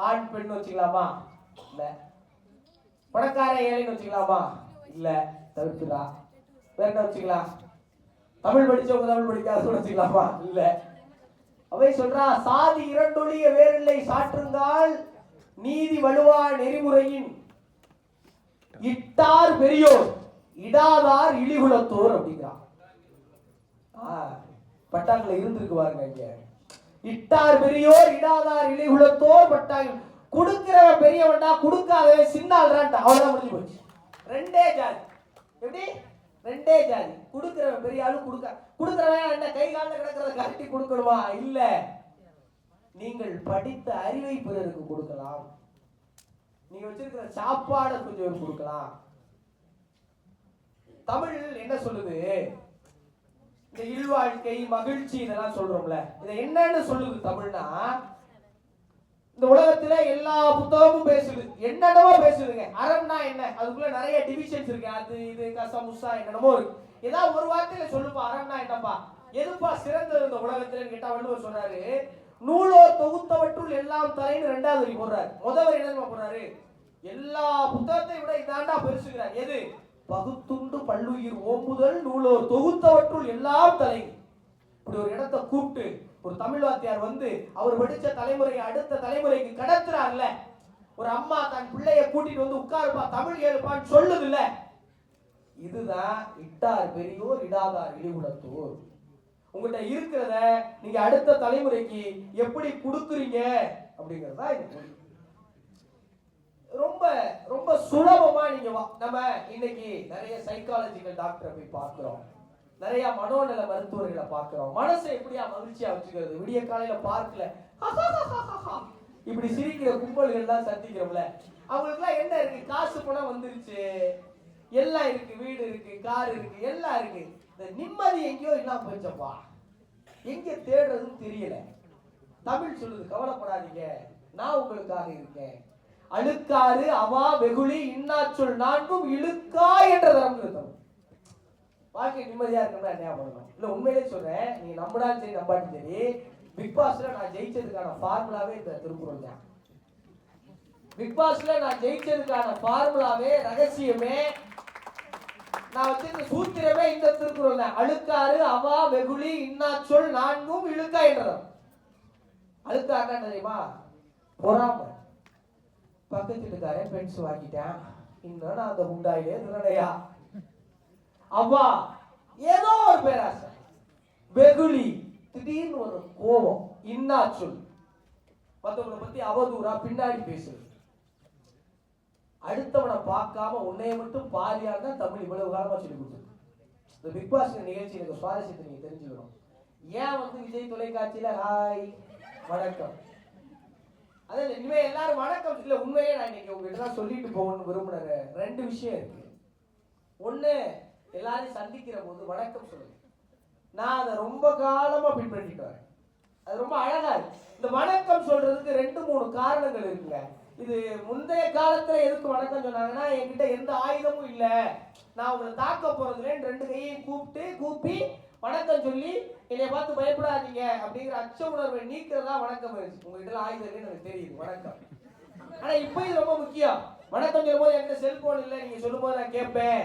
ஆண் பெண் வச்சுக்கலாமா? இல்ல. பணக்கார ஏழைன்னு வச்சுக்கலாமா? இல்ல, தவிர்த்துடா. வேற என்ன வச்சுக்கலாம்? தமிழ் படிச்சவங்க தமிழ் படிக்காத வச்சுக்கலாமா? இல்ல. அவை சொல்றா, சாதி இரண்டொழிய வேறில்லை சாற்றுங்கால் நீதி வலுவா நெறிமுறையின் இட்டார் பெரியோர் இடாதார் இழிகுலத்தோர் அப்படிங்கிறான். பட்டாங்கல இருந்திருக்கு பாருங்க இங்க. இட்டார் பெரியோர் இடாதார் இழிகுலத்தோர் பட்டாங்க. கொடுக்கிறவன் பெரியவன்டா, கொடுக்காதவன் சின்னாள்றான்டா. அவ்வளவுதான் முடிஞ்சு போச்சு. ரெண்டே ஜாதி. எப்படி? ரெண்டே ஜாதி. கொடுக்கிறவன் பெரிய ஆளு, கொடுக்கிறவன் என்ன கை கால கிடக்கிறத கட்டி கொடுக்கணுமா? இல்ல. நீங்கள் படித்த அறிவை பிறருக்கு கொடுக்கலாம். நீங்க வச்சிருக்கிற சாப்பாடை கொஞ்சம் கொடுக்கலாம். தமிழ் என்ன சொல்லுது? இந்த இல்வாழ்க்கை, மகிழ்ச்சி இதெல்லாம் சொல்றோம்ல, இதை என்னன்னு சொல்லுது தமிழ்னா? இந்த உலகத்துல எல்லா புத்தகமும் பேசுது, என்னென்னமோ பேசுதுங்க. அறம்னா என்ன? அதுக்குள்ள நிறைய டிவிஷன்ஸ் இருக்கு. அது இது கசமுசா என்னென்னமோ இருக்கு. ஏதாவது ஒரு வார்த்தையில சொல்லுப்பா, அறம்னா என்னப்பா, எதுப்பா சிறந்தது இந்த உலகத்துல கேட்டா வள்ளுவர் சொல்றாரு, நூலோர் தொகுத்தவற்றுள் எல்லாம் தலைன்னு ரெண்டாவது வரி போடுறாரு. முதல் என்ன போடுறாரு? எல்லா புத்தகத்தை விட இதாண்டா பெருசுகிறார். எது? பகுத்துண்டு பல்லுயிர் ஓம்புதல் நூலோர் தொகுத்தவற்றுள் எல்லாம் தலை. இப்படி ஒரு இடத்தை கூப்பிட்டு ஒரு தமிழ் வாத்தியார் வந்து அவர் படிச்ச தலைமுறையை அடுத்த தலைமுறைக்கு கடத்துறாருல. ஒரு அம்மா தன் பிள்ளைய கூட்டிட்டு வந்து உட்காருப்பா தமிழ் கேளுப்பான்னு சொல்லுது இல்ல. இதுதான் இட்டார் பெரியோர் இடாதார் இழிகுலத்தோர். உங்கள்கிட்ட இருக்கிறத நீங்க அடுத்த தலைமுறைக்கு எப்படி கொடுக்குறீங்க அப்படிங்கறதா இது. ரொம்ப ரொம்ப சுலபமா நீங்க நம்ம இன்னைக்கு நிறைய சைக்காலஜிக்கல் டாக்டரை போய் பார்க்கிறோம், நிறைய மனோநல மருத்துவர்களை பார்க்கிறோம். மனசை எப்படியா மகிழ்ச்சியா வச்சுக்கிறது? விடிய காலையில பார்க்கல இப்படி சிரிக்கிற கும்பல்கள் எல்லாம் சந்திக்கிறோம்ல. அவங்களுக்கு எல்லாம் என்ன இருக்கு? காசு பணம் வந்துருச்சு, எல்லாம் இருக்கு, வீடு இருக்கு, கார் இருக்கு, எல்லாம் இருக்கு. இந்த நிம்மதி எங்கேயோ இல்லாம போயிச்சப்பா, எங்க தேடுறதுன்னு தெரியல. தமிழ் சொல்லுது, கவலைப்படாதீங்க, நான் உங்களுக்காக இருக்கேன். அழுக்காறு அவா வெகுளி இன்னாச்சொல் நான்கும் இழுக்கா என்ற தரம் தமிழ். வாழ்க்கை நிம்மதியா இருக்கா என்ன பண்ணணும்? இல்ல உண்மையிலே சொல்றேன், நீங்க நம்பினாலும் சரி நம்பாலும் சரி, பிக் பாஸ்ல நான் ஜெயிச்சதுக்கான ஃபார்முலாவே இந்த திருக்குறள் தான். பிக் பாஸ்ல நான் ஜெயிச்சதுக்கான ஃபார்முலாவே, ரகசியமே, நான் வச்சிருக்க சூத்திரமே இந்த திருக்குறள் தான். அழுக்காறு அவா வெகுளி இன்னாச்சொல் நான்கும் இழுக்கா என்றதும். அழுக்காருன்னா என்ன தெரியுமா? பொறாமை. பக்கத்து வீட்டுக்காரன் பென்ஸ் வாங்கிட்டேன், இன்னும் நான் அந்த உண்டாயிலே திருடையா. அவ்வா ஏதோ ஒரு பேராசை. வெகுளி திடீர்னு ஒரு கோபம். இன்னாச்சொல் மற்றவங்களை பத்தி அவதூறா பின்னாடி பேசுறது. அடுத்தவனை பார்க்காம உன்னைய மட்டும் பாரியா தான் தமிழ் இவ்வளவு காலமா சொல்லி கொடுத்தது. இந்த பிக் பாஸ் நிகழ்ச்சி எனக்கு சுவாரஸ்யத்தை நீங்க தெரிஞ்சுக்கணும். ஏன் வந்து விஜய் தொலைக்காட்சியில ஹாய் வணக்கம், அதே இனிமே எல்லாரும் வணக்கம் இல்ல. உண்மையே நான் இன்னைக்கு உங்ககிட்ட தான் சொல்லிட்டு போகணும்னு விரும்புற ரெண்டு விஷயம் இருக்கு. ஒண்ணு, எல்லாரையும் சந்திக்கிற போது வணக்கம் சொல்லுங்க. நான் அதை ரொம்ப காலமா பின்பற்றிட்டு வரேன். அது ரொம்ப அழகா இருக்கு. இந்த வணக்கம் சொல்றதுக்கு 2-3 காரணங்கள் இருக்குங்க. இது முந்தைய காலத்துல எதுக்கு வணக்கம் சொன்னாங்கன்னா, என்கிட்ட எந்த ஆயுதமும் இல்ல, நான் உங்களை தாக்க போறதுலேன்னு 2 கையையும் கூப்பி வணக்கம் சொல்லி என்னை பார்த்து பயப்படாதீங்க அப்படிங்கிற அச்ச உணர்வை நீக்கிறதா வணக்கம் இருந்துச்சு. உங்ககிட்ட ஆயுதம் இல்லைன்னு எனக்கு தெரியுது, வணக்கம். ஆனா இப்ப இது ரொம்ப முக்கியம். வணக்கம் சொல்லும் போது என்கிட்ட செல்போன் இல்லை, நீங்க சொல்லும் போது நான் கேட்பேன்,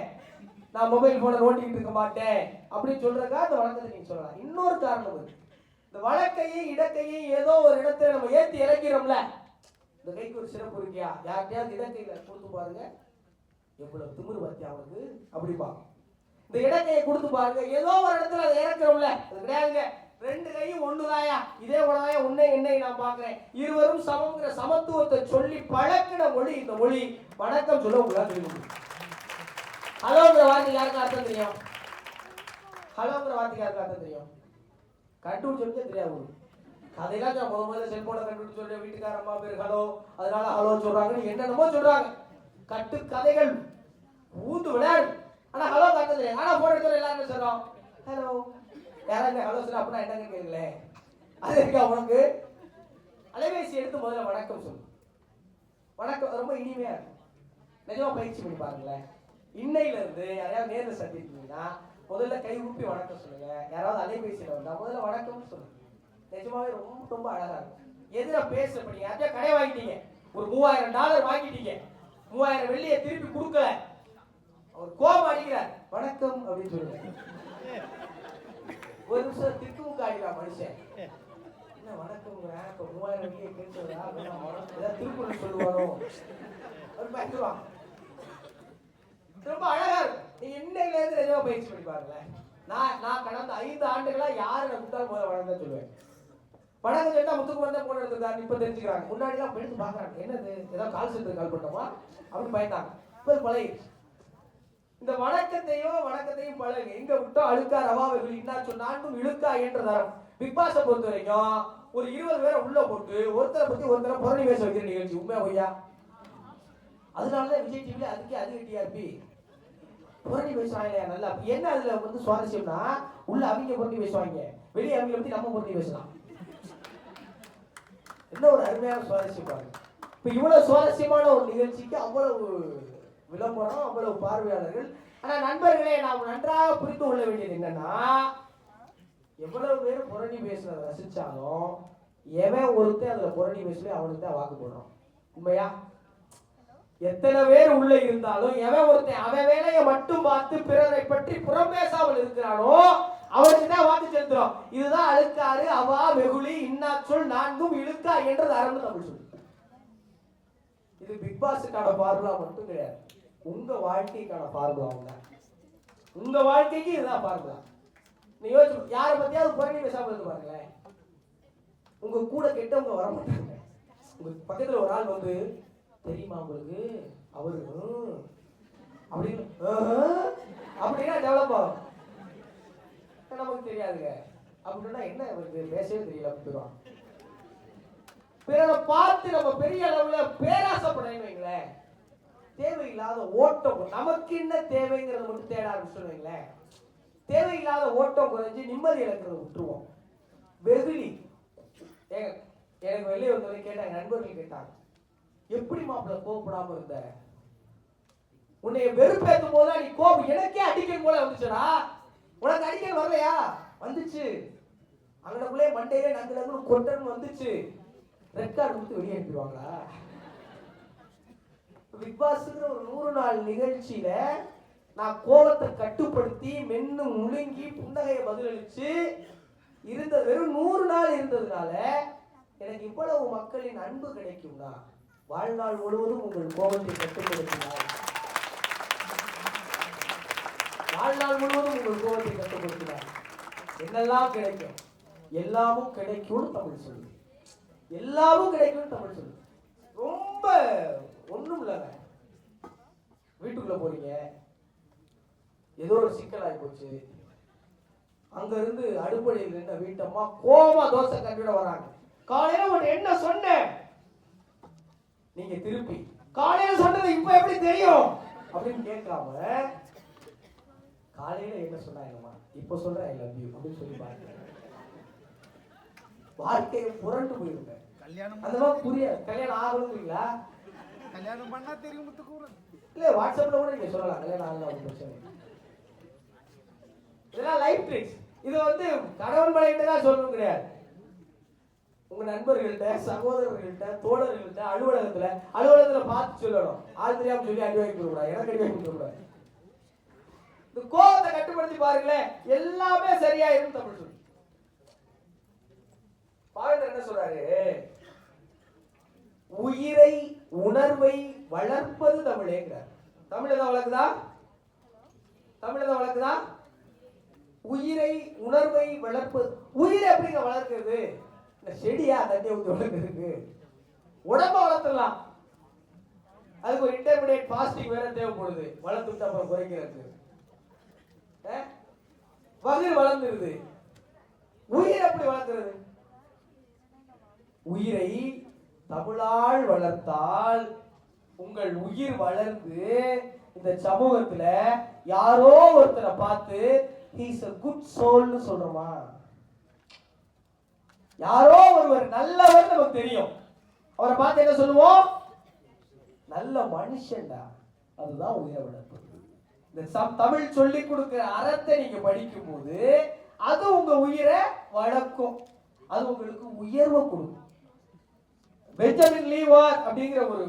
நான் மொபைல் போனை நோண்டிக்கிட்டு இருக்க மாட்டேன் அப்படின்னு சொல்றதுக்கா அந்த வணக்கத்தை நீங்க சொல்லலாம். இன்னொரு காரணம் இருக்கு. இந்த வழக்கையும் இடக்கையும் ஏதோ ஒரு இடத்துல நம்ம ஏற்றி இறக்கிறோம்ல, இந்த கைக்கு ஒரு சிறப்பு இருக்கியா, யார்கிட்டயாவது இடக்கையில கொடுத்து பாருங்க, எவ்வளவு திமிரு பத்தியா அவனுக்கு அப்படிப்பா. இந்த இடக்கையை கொடுத்து பாருங்க, ஏதோ ஒரு இடத்துல அதை இறக்கிறோம்ல, அது கிடையாதுங்க. 2 கையும் ஒண்ணுதாயா, இதே போலதாயா உன்னை என்னை நான் பாக்குறேன், இருவரும் சமங்கிற சமத்துவத்தை சொல்லி பழக்கின மொழி இந்த மொழி. வணக்கம் சொல்ல உங்களால் தெரியும். ஹலோங்கிற வார்த்தைக்கு யாருக்கு அர்த்தம் தெரியும்? ஹலோங்கிற வார்த்தைக்கு யாருக்கு அர்த்தம் தெரியும்? கண்டுபிடிச்சே தெரியாது. கதையெல்லாம் நான் முதல்ல செல்போனை கண்டுபிடிச்சு சொல்றேன், வீட்டுக்கார அம்மா பேர் ஹலோ, அதனால ஹலோ சொல்றாங்கன்னு என்னென்னமோ சொல்றாங்க. கட்டு கதைகள் ஊந்து விளையாடு. ஆனா ஹலோ அர்த்தம் தெரியாது. ஆனா போன் எடுத்து எல்லாருமே சொல்றோம் ஹலோ. யாராவது ஹலோ சொல்ல அப்படின்னா என்னங்க கேட்கல, அது இருக்கா உனக்கு? அலைபேசி எடுத்து முதல்ல வணக்கம் சொல்லு. வணக்கம் ரொம்ப இனிமையா இருக்கும். நிஜமா பயிற்சி பண்ணி பாருங்களேன். இன்னையில இருந்து யாரையாவது நேரில் சந்திச்சீங்கன்னா முதல்ல கை ஊப்பி வணக்கம் சொல்லுங்க. யாராவது அலைபேசியில வந்தா முதல்ல வணக்கம் சொல்லுங்க. நிஜமாவே ரொம்ப ரொம்ப அழகா இருக்கும். எதிர பேசப்படி யார்கிட்ட கடை வாங்கிட்டீங்க, ஒரு $3000 வாங்கிட்டீங்க, 3000 வெள்ளியை திருப்பி கொடுக்கல, அவர் கோபம் அடிக்கிறார், வணக்கம் அப்படின்னு சொல்லுங்க. ஒரு நிமிஷம் திக்குமுக்கு அடிக்கிறார் மனுஷன். என்ன வணக்கம்ங்கிறேன், இப்போ 3000 வெள்ளியை கேட்கிறதா, ஏதாவது திருக்குறள் சொல்லுவாரோ அவர் பயந்துருவாங்க. ரொம்ப அழகா இருக்கும். நீங்க இன்னையில இருந்து நிஜமா பயிற்சி பண்ணி பாருங்களேன். நான் கடந்த 5 ஆண்டுகளா யாரு நான் கூட்டால் முதல்ல வணக்கம் சொல்லுவேன். வணக்கம் சொல்லிட்டா முத்துக்குமார் தான் போன் எடுத்துருக்காரு இப்ப தெரிஞ்சுக்கிறாங்க. முன்னாடி எல்லாம் எடுத்து பாக்குறாங்க, என்னது ஏதாவது கால் சென்டர் கால் பண்ணோமா அப்படின்னு பயந்தாங்க. இப்ப பழகிடுச்சு. இந்த வணக்கத்தையும் பழகு. எங்க விட்டோ அழுக்கா ரவாவர்கள் இன்னாச்சும் நான்கும் இழுக்கா என்ற தரம். பிக் பாஸை பொறுத்த வரைக்கும் ஒரு 20 பேரை உள்ள போட்டு ஒருத்தரை பத்தி ஒருத்தரை புரணி பேச வைக்கிற நிகழ்ச்சி. உண்மையா பொய்யா? அதனாலதான் விஜய் டிவில அதுக்கே அதிக டிஆர்பி. புரணி பேசுவாங்க நல்லா. என்ன அதுல வந்து சுவாரஸ்யம்னா, உள்ள அவங்க புரணி பேசுவாங்க, வெளியே அவங்க பத்தி நம்ம புரணி பேசலாம். என்ன ஒரு அருமையான சுவாரஸ்யம் பாருங்க. இப்ப இவ்வளவு சுவாரஸ்யமான ஒரு நிகழ்ச்சிக்கு அவ்வளவு விளம்பரம், அவ்வளவு பார்வையாளர்கள். ஆனா நண்பர்களே, நாம் நன்றாக புரிந்து கொள்ள வேண்டியது என்னன்னா, எவ்வளவு பேர் புரணி பேசுறத ரசிச்சாலும் எவன் ஒருத்தன் அதுல புரணி பேசல அவனுக்கு தான் வாக்கு போடுறான். உண்மையா? எத்தனை பேர் உள்ள இருந்தாலும் எவன் ஒருத்தன் அவன் வேலையை மட்டும் பார்த்து பிறரை பற்றி புறம் பேசாமல் இருக்கிறானோ அவனுக்கு தான் வாக்கு செலுத்துறோம். இதுதான் அழுக்காறு, அவா, வெகுளி, இன்னாச்சொல் நான்கும் இழுக்கா என்றது அறந்து தமிழ் சொல்லு. இது பிக் பாஸுக்கான பார்முலா மட்டும் கிடையாது, உங்க வாழ்க்கைக்கான பார்முலா. உங்க வாழ்க்கைக்கு இதுதான் பார்முலா. நீ யோசிச்சு யாரை பத்தியாவது புரணி பேசாம இருந்து பாருங்களேன், உங்க கூட கெட்டவங்க வர மாட்டாங்க. உங்க பக்கத்துல ஒரு ஆள் வந்து, தெரியுமா உங்களுக்கு அவரு அப்படின்னு அப்படின்னா டெவலப் ஆகும். நமக்கு தெரியாதுங்க அப்படின்னா என்ன அவருக்கு பேசவே தெரியல அப்படிவான். பிறரை பார்த்து நம்ம பெரிய அளவுல பேராசைப்படணும் வைங்களேன். தேவையில்லாத ஓட்டம், நமக்கு என்ன தேவைங்கிறத மட்டும் தேட ஆரம்பிச்சோம் வைங்களேன், தேவையில்லாத ஓட்டம் குறைஞ்சு நிம்மதி இழக்கிறத விட்டுருவோம். வெகுளி. எனக்கு வெளியே வந்தவங்க கேட்டாங்க, நண்பர்கள் கேட்டாங்க, எப்படி மாப்பிள்ள கோபப்படாம இருந்த? உன்னைய வெறுப்பேற்றும் போது நீ கோபம் எனக்கே அடிக்கணும் போல வந்துச்சுடா. உனக்கு அடிக்கணும் வரலையா? வந்துச்சு. அங்கனக்குள்ளே மண்டையிலே நங்கு கொட்டன்னு வந்துச்சு. ரெட் கார்டு கொடுத்து வெளியே அனுப்பிடுவாங்களா? பிக் பாஸ்ங்கிற ஒரு 100 நாள் நிகழ்ச்சியில நான் கோபத்தை கட்டுப்படுத்தி மென்னு முழுங்கி புன்னகையை பதிலளிச்சு இருந்த வெறும் 100 நாள் இருந்ததுனால எனக்கு இவ்வளவு மக்களின் அன்பு கிடைக்கும்னா, வாழ்நாள் முழுவதும் உங்கள் கோபத்தை கட்டுப்படுத்தினார், வாழ்நாள் முழுவதும் உங்கள் கோபத்தை கட்டுப்படுத்தினார் என்னெல்லாம் கிடைக்கும்? எல்லாமும் கிடைக்கும் தமிழ் சொல்லு. எல்லாமும் கிடைக்கும் தமிழ் சொல்லு. ரொம்ப ஒண்ணும் இல்லைங்க. வீட்டுக்குள்ள போறீங்க, ஏதோ ஒரு சிக்கல் ஆகி போச்சு. அங்க இருந்து அடுப்படையில் இருந்த வீட்டம்மா கோபமா தோசை கண்டிட வராங்க. காலையில உன்னை என்ன சொன்னேன்? நீங்க திருப்பி காலையில சொன்னது இப்ப எப்படி தெரியும் அப்படின்னு கேட்காம, காலையில என்ன சொன்னாங்கம்மா இப்ப சொல்றேன் ஐ லவ் யூ அப்படின்னு சொல்லி பாருங்க. வாழ்க்கையை புரண்டு போயிருங்க. அந்த மாதிரி புரியாது. கல்யாணம் ஆகணுங்களா? கல்யாணம் பண்ணா தெரியும். இல்ல வாட்ஸ்அப்ல கூட நீங்க சொல்லலாம் கல்யாணம் ஆகலாம், பிரச்சனை. இதெல்லாம் லைஃப் ட்ரிக்ஸ். இது வந்து கணவன் மனைவிட்ட தான் சொல்லணும் கிடையாது. உங்க நண்பர்கள்ட்ட, சகோதரர்கள்ட்ட, தோழர்கள்ட்ட, அலுவலகத்துல பார்த்து சொல்லணும். ஆள் தெரியாம சொல்லி அடி வாங்கி கொடுக்கூடாது, எனக்கு அடி வாங்கி கொடுக்கூடாது. இந்த கோபத்தை கட்டுப்படுத்தி பாருங்களேன், எல்லாமே சரியாயிரும் தமிழ் சொல்லு. பாருங்க என்ன சொல்றாரு, உயிரை உணர்வை வளர்ப்பது தமிழேங்கிறார். தமிழ் தான் வளர்க்குதா? தமிழ் தான் வளர்க்குதா? உயிரை உணர்வை வளர்ப்பது. உயிரை எப்படிங்க வளர்க்கிறது? இந்த செடியா தண்ணி ஊற்றி வளர்க்கறதுக்கு உடம்ப வளர்த்துடலாம். அதுக்கு ஒரு இன்டர்மீடியட் ஃபாஸ்டிங் வேற தேவைப்படுது, வளர்த்துட்டு அப்புறம் குறைக்கிறதுக்கு. வயிறு வளர்ந்துருது. உயிர் எப்படி வளர்க்கிறது? உயிரை தமிழால் வளர்த்தால் உங்கள் உயிர் வளர்ந்து இந்த சமூகத்துல யாரோ ஒருத்தரை பார்த்து he is a good soul னு சொல்றோமா? யாரோ ஒருவர் நல்லவர் நமக்கு தெரியும், அவரை பார்த்து என்ன சொல்லுவோம்? நல்ல மனுஷன்டா. அதுதான் உயிரை வளர்ப்பு. இந்த தமிழ் சொல்லி கொடுக்கிற அறத்தை நீங்க படிக்கும் போது அது உங்க உயிரை வளர்க்கும், அது உங்களுக்கு உயர்வை கொடுக்கும். பெஞ்சமின் லீவார் அப்படிங்கிற ஒரு